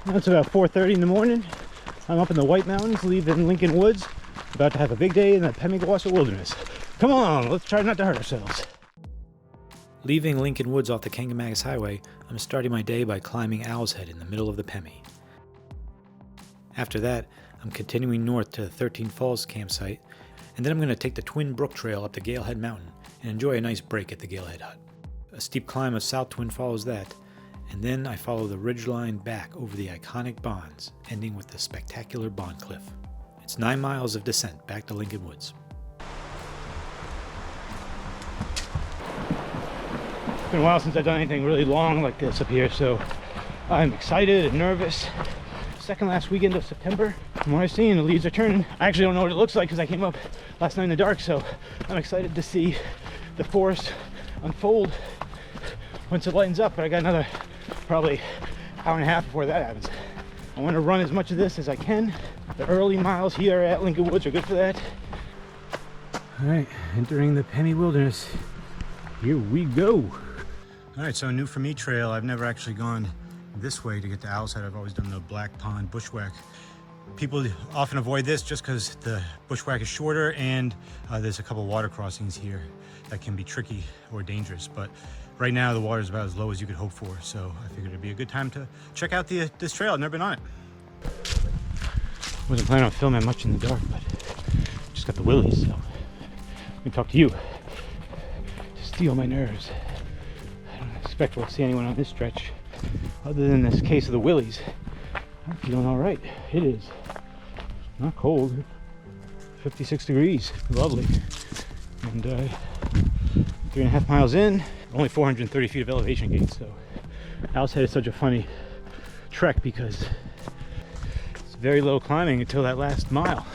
Now it's about 4:30 in the morning. I'm up in the White Mountains, leaving Lincoln Woods. About to have a big day in the Pemigewasset Wilderness. Come on, let's try not to hurt ourselves. Leaving Lincoln Woods off the Kangamagis Highway, I'm starting my day by climbing Owl's Head in the middle of the Pemi. After that, I'm continuing north to the 13 Falls campsite, and then I'm going to take the Twin Brook Trail up to Galehead Mountain and enjoy a nice break at the Galehead Hut. A steep climb of South Twin follows that, and then I follow the ridgeline back over the iconic bonds, ending with the spectacular Bondcliff. It's 9 miles of descent back to Lincoln Woods. It's been a while since I've done anything really long like this up here, so I'm excited and nervous. Second last weekend of September. From what I've seen, the leaves are turning. I actually don't know what it looks like because I came up last night in the dark, so I'm excited to see the forest unfold once it lightens up, but I got another probably hour and a half before that happens. I want to run as much of this as I can. The early miles here at Lincoln Woods are good for that. All right, entering the Pemi Wilderness. Here we go. All right, so new for me trail. I've never actually gone this way to get to Owl's Head. I've always done the Black Pond bushwhack. People often avoid this just because the bushwhack is shorter and there's a couple water crossings here that can be tricky or dangerous. But right now the water is about as low as you could hope for, so I figured it'd be a good time to check out this trail. I've never been on it. Wasn't planning on filming much in the dark, but just got the willies, so let me talk to you to steal my nerves. I don't expect we'll see anyone on this stretch. Other than this case of the willies, I'm feeling all right. It is not cold, 56 degrees, lovely. And 3.5 miles in, only 430 feet of elevation gain. So Owl's Head is such a funny trek because it's very low climbing until that last mile,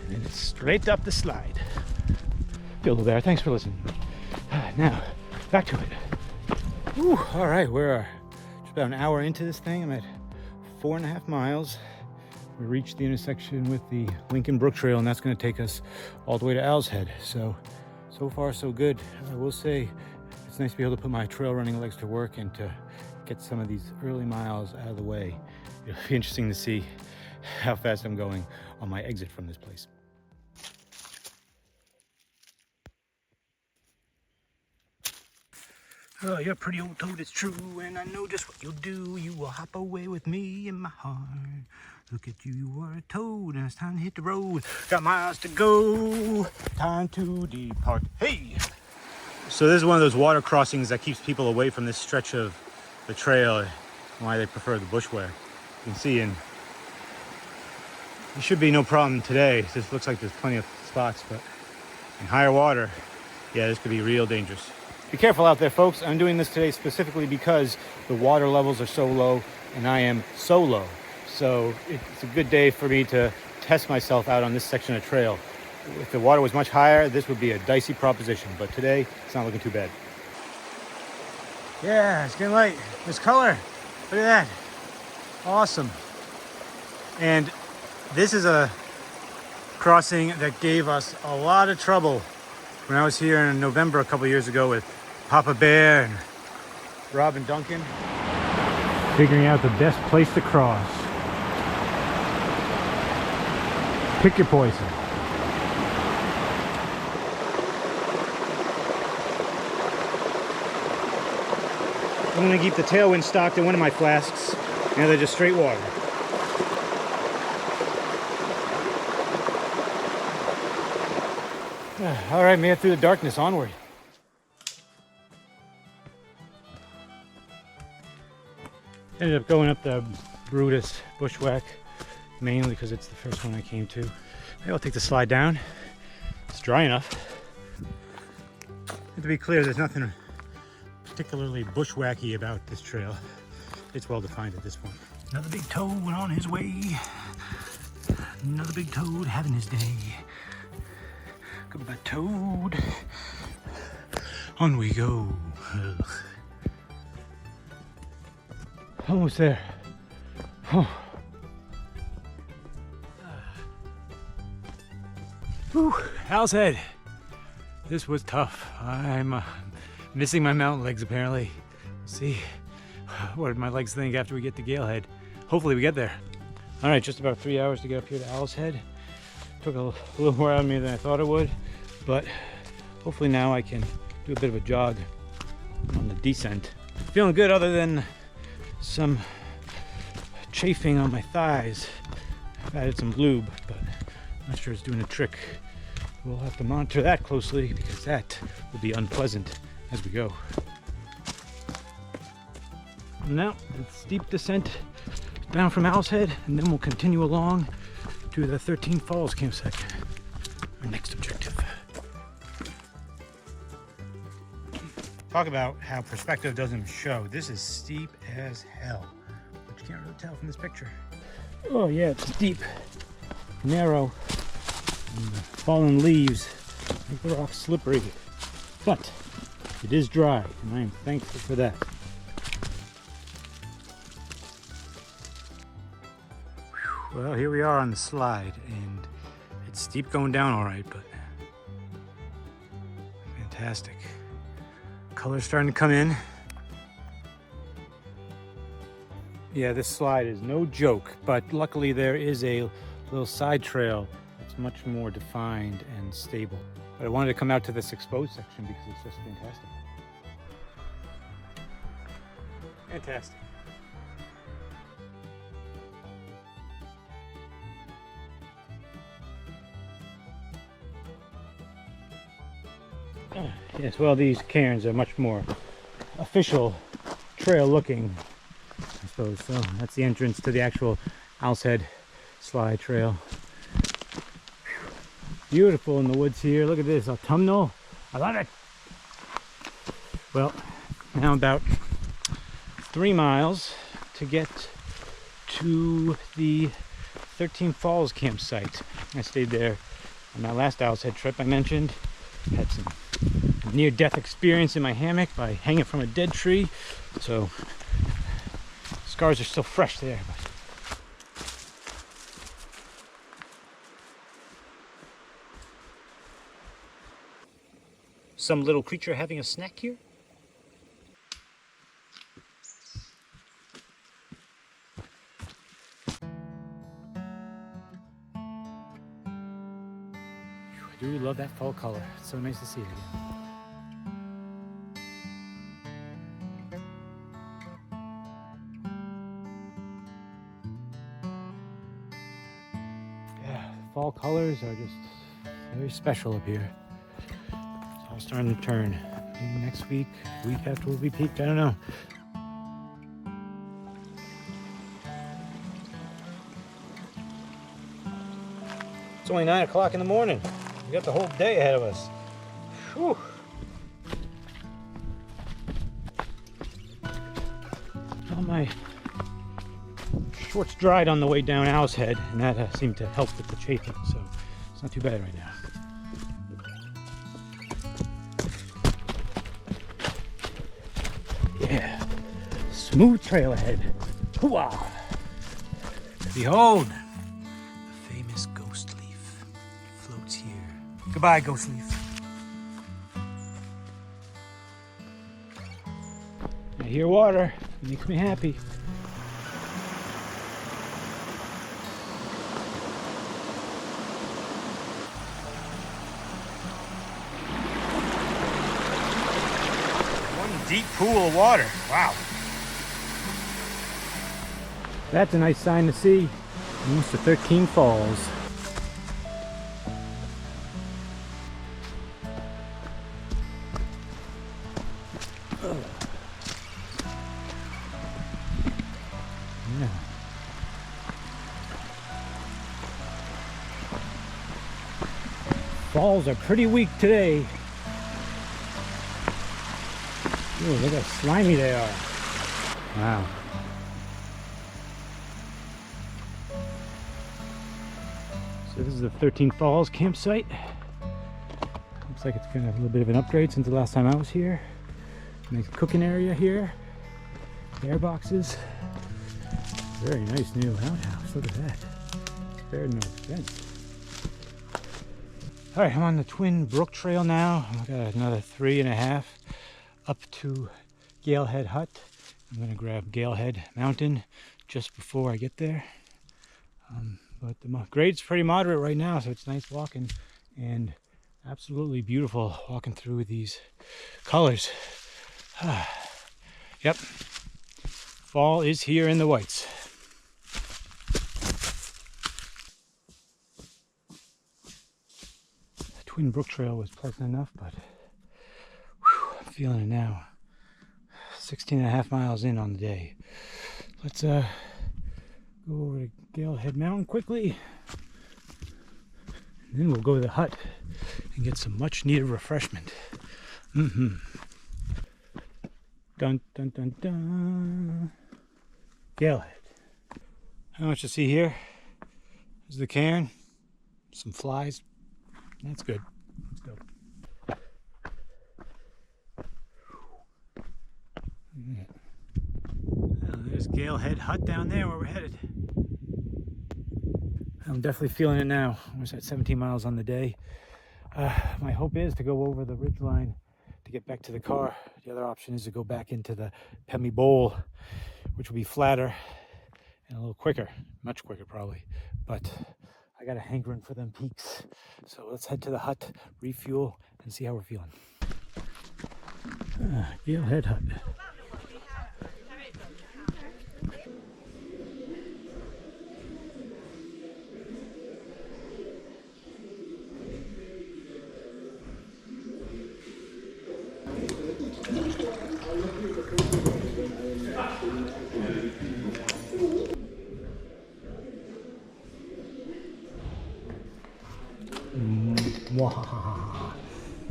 and then it's straight up the slide. Feel the bear. Thanks for listening. Now back to it. Whew, all right, we're about an hour into this thing. I'm at 4.5 miles. We reached the intersection with the Lincoln Brook Trail, and that's going to take us all the way to Owl's Head. So far so good. I will say it's nice to be able to put my trail running legs to work and to get some of these early miles out of the way. It'll be interesting to see how fast I'm going on my exit from this place. Oh, you're a pretty old toad, it's true, and I know just what you'll do. You will hop away with me in my heart. Look at you, you are a toad, and it's time to hit the road. Got miles to go, time to depart. Hey! So this is one of those water crossings that keeps people away from this stretch of the trail, why they prefer the bushwhack. You can see there should be no problem today. This looks like there's plenty of spots, but in higher water, yeah, this could be real dangerous. Be careful out there, folks. I'm doing this today specifically because the water levels are so low and I am so low. So it's a good day for me to test myself out on this section of trail. If the water was much higher, this would be a dicey proposition, but today it's not looking too bad. Yeah, it's getting light. This color, look at that. Awesome. And this is a crossing that gave us a lot of trouble when I was here in November a couple years ago with Papa Bear and Rob and Duncan. Figuring out the best place to cross. Pick your poison. I'm gonna keep the tailwind stocked in one of my flasks. Now they're just straight water. All right, made it through the darkness, onward. Ended up going up the Brutus bushwhack, mainly because it's the first one I came to. Maybe I'll take the slide down. It's dry enough. And to be clear, there's nothing particularly bushwhacky about this trail. It's well defined at this point. Another big toad went on his way. Another big toad having his day. Come back, toad. On we go. Ugh. Almost there. Oh. Whew, Owl's Head. This was tough. I'm missing my mountain legs apparently. See what my legs think after we get to Galehead. hopefully we get there. All right, just about 3 hours to get up here to Owl's Head. Took a little more out of me than I thought it would, but hopefully now I can do a bit of a jog on the descent. Feeling good other than some chafing on my thighs. I've added some lube, but I'm not sure it's doing a trick. We'll have to monitor that closely because that will be unpleasant as we go. Now, it's steep descent down from Owl's Head, and then we'll continue along to the 13 Falls campsite, our next objective. Talk about how perspective doesn't show. This is steep as hell, but you can't really tell from this picture. Oh yeah, it's steep, narrow, and the fallen leaves make the rocks slippery, but it is dry, and I am thankful for that. Well, here we are on the slide, and it's steep going down all right, but fantastic. Color's starting to come in. Yeah, this slide is no joke, but luckily there is a little side trail that's much more defined and stable. But I wanted to come out to this exposed section because it's just fantastic. Fantastic. Yes, well, these cairns are much more official trail looking, I suppose. So that's the entrance to the actual Owl's Head slide trail. Beautiful in the woods here. Look at this autumnal. I love it. Well, now about 3 miles to get to the 13 Falls campsite. I stayed there on my last Owl's Head trip I mentioned. Had some near-death experience in my hammock by hanging from a dead tree, so scars are still fresh there. But some little creature having a snack here. I do love that fall color. It's so nice to see it again. Yeah, the fall colors are just very special up here. It's all starting to turn. Maybe next week, week after we'll be peaked, I don't know. It's only 9 o'clock in the morning. We got the whole day ahead of us. Whew. Well, my shorts dried on the way down Owl's Head, and that seemed to help with the chafing, so it's not too bad right now. Yeah, smooth trail ahead. Hooah! Behold! Goodbye, ghost leaf. I hear water. It makes me happy. One deep pool of water. Wow. That's a nice sign to see. Almost to 13 Falls. Falls are pretty weak today. Ooh, look how slimy they are. Wow. So this is the 13 Falls campsite. Looks like it's got a little bit of an upgrade since the last time I was here. Nice cooking area here. Air boxes. Very nice new outhouse. Look at that. Spared no expense. All right, I'm on the Twin Brook Trail now. I've got another 3.5 up to Galehead Hut. I'm gonna grab Galehead Mountain just before I get there. But the grade's pretty moderate right now, so it's nice walking and absolutely beautiful walking through these colors. Yep, fall is here in the whites. The Twin Brook Trail was pleasant enough, but whew, I'm feeling it now. 16.5 miles in on the day. Let's go over to Galehead Mountain quickly, and then we'll go to the hut and get some much needed refreshment. Dun dun dun dun. Galehead. How much to see here? There's the cairn, some flies. That's good. Let's go. There's Galehead Hut down there where we're headed. I'm definitely feeling it now. We're at 17 miles on the day. My hope is to go over the ridgeline to get back to the car. The other option is to go back into the Pemi Bowl, which will be flatter and a little quicker, much quicker probably. But I got a hankering for them peaks. So let's head to the hut, refuel, and see how we're feeling. Galehead Hut.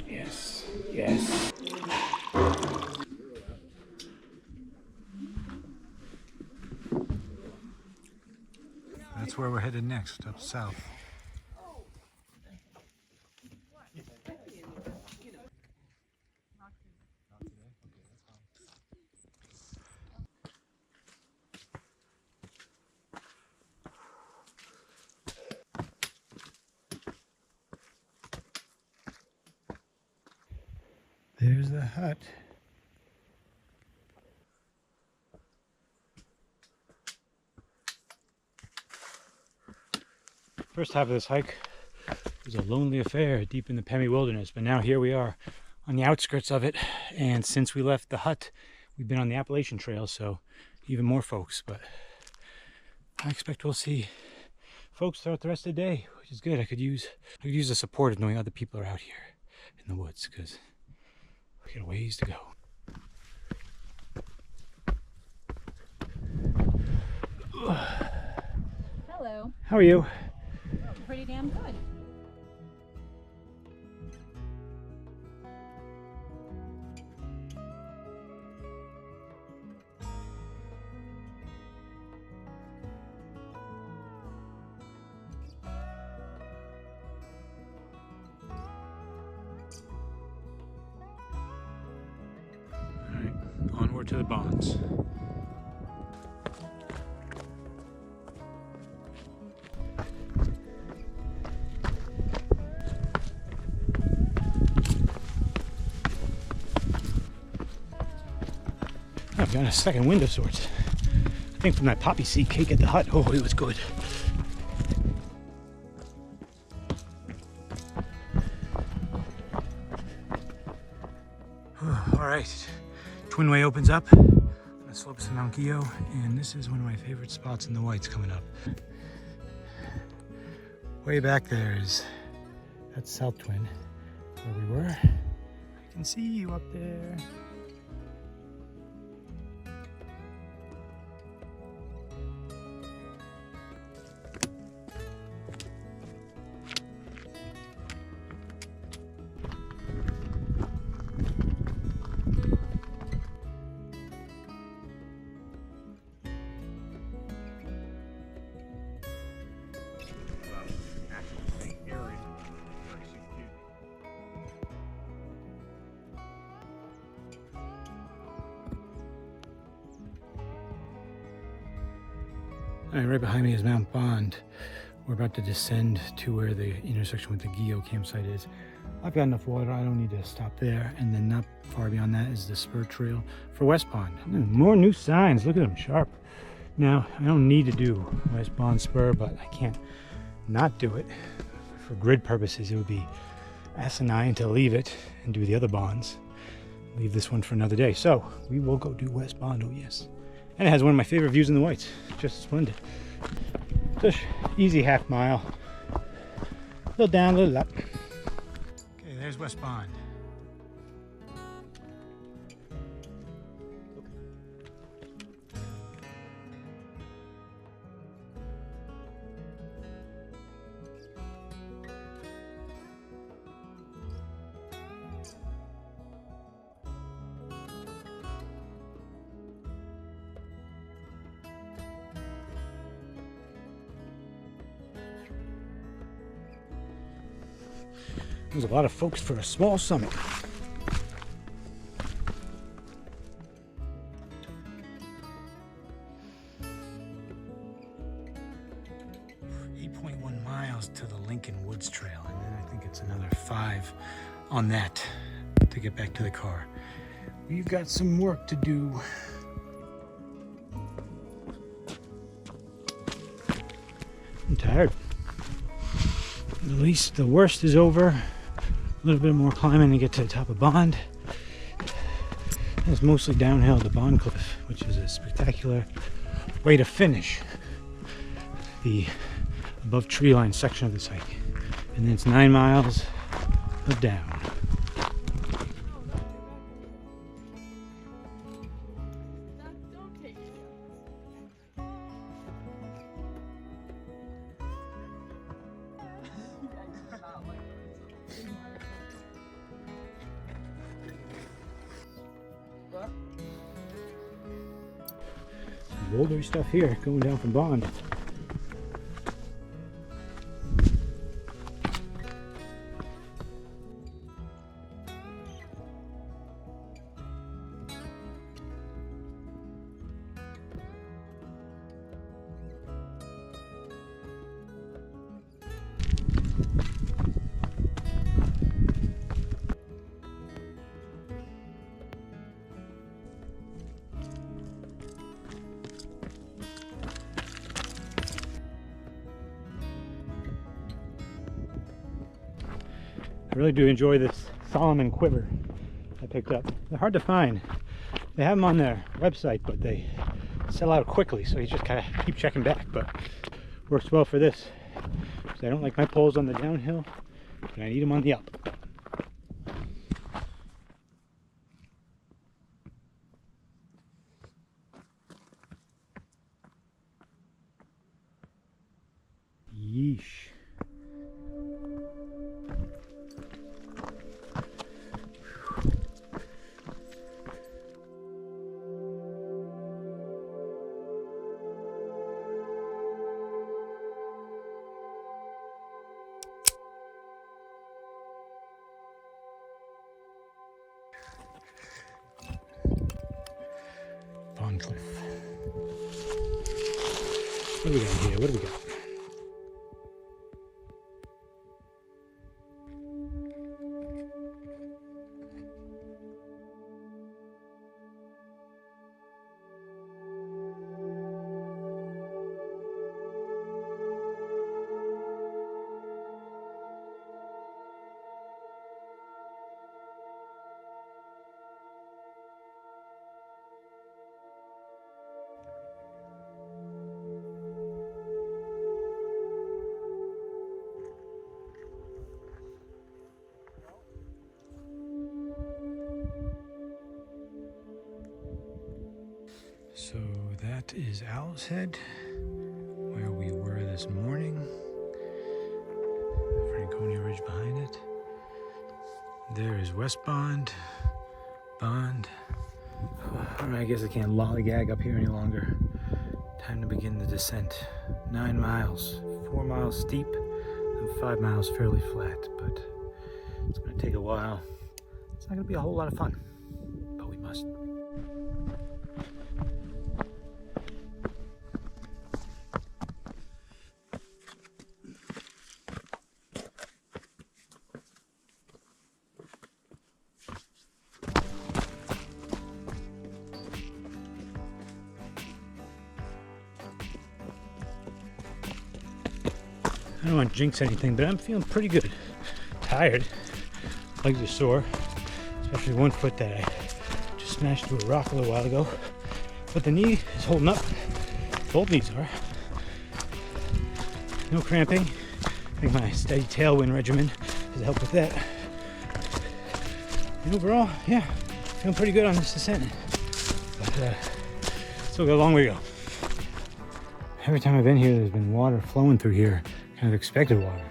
Yes, yes. That's where we're headed next, up south. There's the hut. First half of this hike was a lonely affair deep in the Pemi Wilderness, but now here we are on the outskirts of it, and since we left the hut, we've been on the Appalachian Trail, so even more folks, but I expect we'll see folks throughout the rest of the day, which is good. I could use the support of knowing other people are out here in the woods, because we got a ways to go. Hello. How are you? Pretty damn good. Alright, onward to the bonds. I've got a second wind of sorts. I think from that poppy seed cake at the hut. Oh, it was good. All right, Twin Way opens up on the slopes of Mount Guyot, and this is one of my favorite spots in the whites coming up. Way back there is, that's South Twin, where we were. I can see you up there. All right, right behind me is Mount Bond. We're about to descend to where the intersection with the Guyot campsite is. I've got enough water, I don't need to stop there. And then not far beyond that is the spur trail for West Pond. More new signs, look at them, sharp. Now, I don't need to do West Bond Spur, but I can't not do it. For grid purposes, it would be asinine to leave it and do the other bonds. Leave this one for another day. So we will go do West Bond, oh yes. And it has one of my favorite views in the Whites. Just splendid. Just easy half mile. A little down, a little up. Okay, there's West Bond. There's a lot of folks for a small summit. .1 miles to the Lincoln Woods Trail, and then I think it's another 5 on that to get back to the car. We've got some work to do. I'm tired. At least the worst is over. A little bit more climbing to get to the top of Bond. It's mostly downhill to Bondcliff, which is a spectacular way to finish the above tree line section of this hike. And then it's 9 miles of down. Bouldery stuff here going down from Bond. I really do enjoy this Solomon quiver I picked up. They're hard to find. They have them on their website, but they sell out quickly, so you just kind of keep checking back. But works well for this. So I don't like my poles on the downhill, but I need them on the up. Yeesh. Bondcliff. What do we got here? What do we got? So that is Owl's Head, where we were this morning. Franconia Ridge behind it. There is West Bond. Bond. I guess I can't lollygag up here any longer. Time to begin the descent. 9 miles, 4 miles steep, and 5 miles fairly flat, but it's going to take a while. It's not going to be a whole lot of fun, but we must. I don't want to jinx anything, but I'm feeling pretty good. Tired, legs are sore, especially one foot that I just smashed through a rock a little while ago. But the knee is holding up. Both knees are. No cramping. I think my steady tailwind regimen has helped with that. And overall, yeah, feeling pretty good on this descent. But still got a long way to go. Every time I've been here, there's been water flowing through here. Kind of expected water.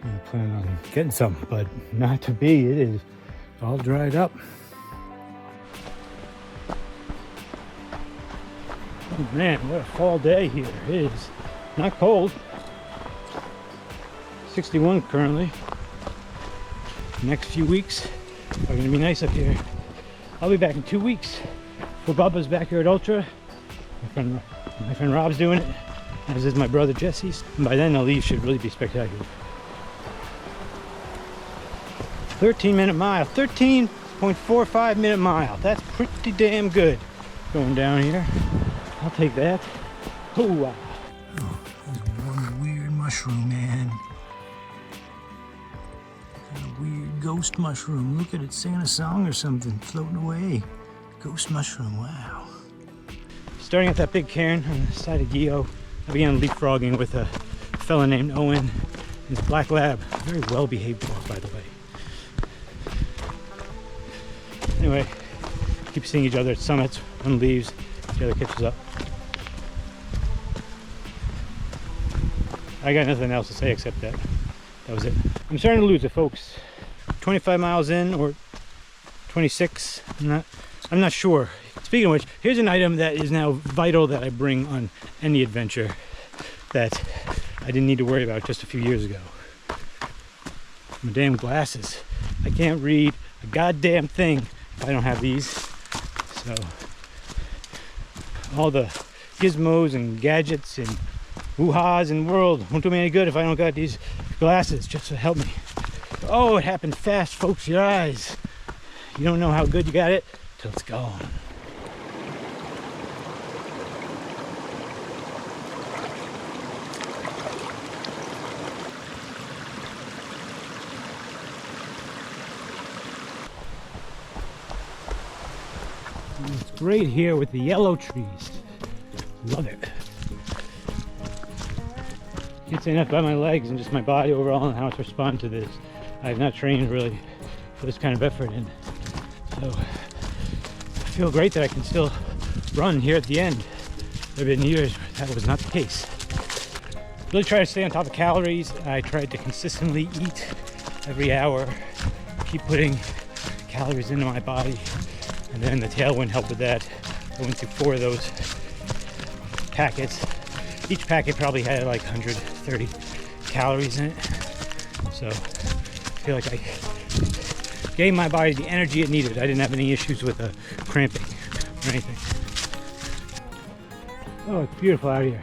I'm planning on getting some, but not to be. It is all dried up. Oh man, what a fall day here. It is not cold. 61 currently. The next few weeks are going to be nice up here. I'll be back in 2 weeks for Bubba's Backyard Ultra. My friend Rob's doing it, as is my brother Jesse's. And by then the leaves should really be spectacular. 13-minute mile, 13.45 minute mile. That's pretty damn good going down here. I'll take that. Oh wow. Oh, there's one weird mushroom, man. Kind of weird ghost mushroom. Look at it singing a song or something, floating away. Ghost mushroom, wow. Starting at that big cairn on the side of Guyot, I began leapfrogging with a fella named Owen and his black lab. Very well behaved dog, by the way. Anyway, keep seeing each other at summits. One leaves, the other catches up. I got nothing else to say except that was it. I'm starting to lose it, folks. 25 miles in, or 26. I'm not sure. Speaking of which, here's an item that is now vital that I bring on any adventure that I didn't need to worry about just a few years ago. My damn glasses. I can't read a goddamn thing if I don't have these. So all the gizmos and gadgets and hoo-ha's in the world won't do me any good if I don't got these glasses just to help me. Oh, it happened fast, folks. Your eyes. You don't know how good you got it till it's gone. It's great here with the yellow trees. Love it. Can't say enough about my legs and just my body overall and how it's responded to this. I have not trained really for this kind of effort, and so I feel great that I can still run here at the end. There have been years where that was not the case. Really try to stay on top of calories. I tried to consistently eat every hour, keep putting calories into my body, and then the tailwind helped with that. I went through 4 of those packets. Each packet probably had like 130 calories in it. So I feel like I gave my body the energy it needed. I didn't have any issues with cramping or anything. Oh, it's beautiful out here.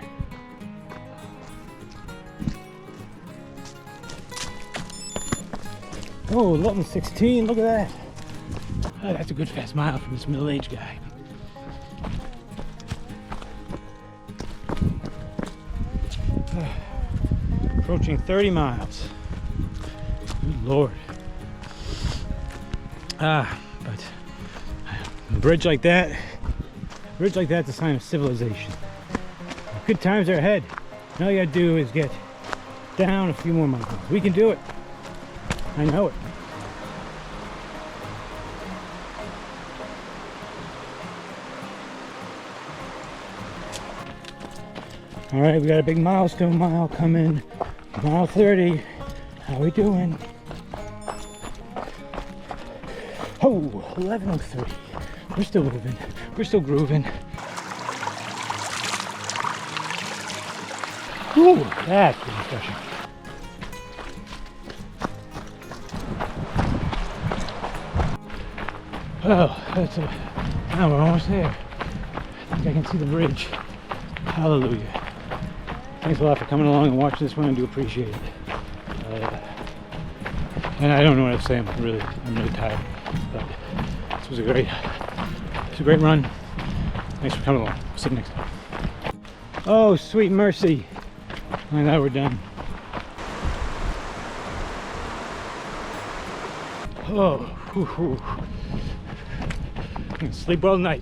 Oh, 11:16, look at that. Oh, that's a good fast mile from this middle-aged guy. Approaching 30 miles. Good Lord. But a bridge like that's a sign of civilization. Good times are ahead. And all you gotta do is get down a few more miles. We can do it. I know it. All right, we got a big milestone mile coming. Mile 30. How we doing? Oh, 11:03. We're still moving. We're still grooving. Ooh, that's pretty refreshing. Oh, now we're almost there. I think I can see the bridge. Hallelujah. Thanks a lot for coming along and watching this one. I do appreciate it. And I don't know what to say. I'm really tired. But this was a great run. Thanks for coming along. See you next time. Oh, sweet mercy. And now we're done. Oh, whew, whew. I'm gonna sleep well tonight.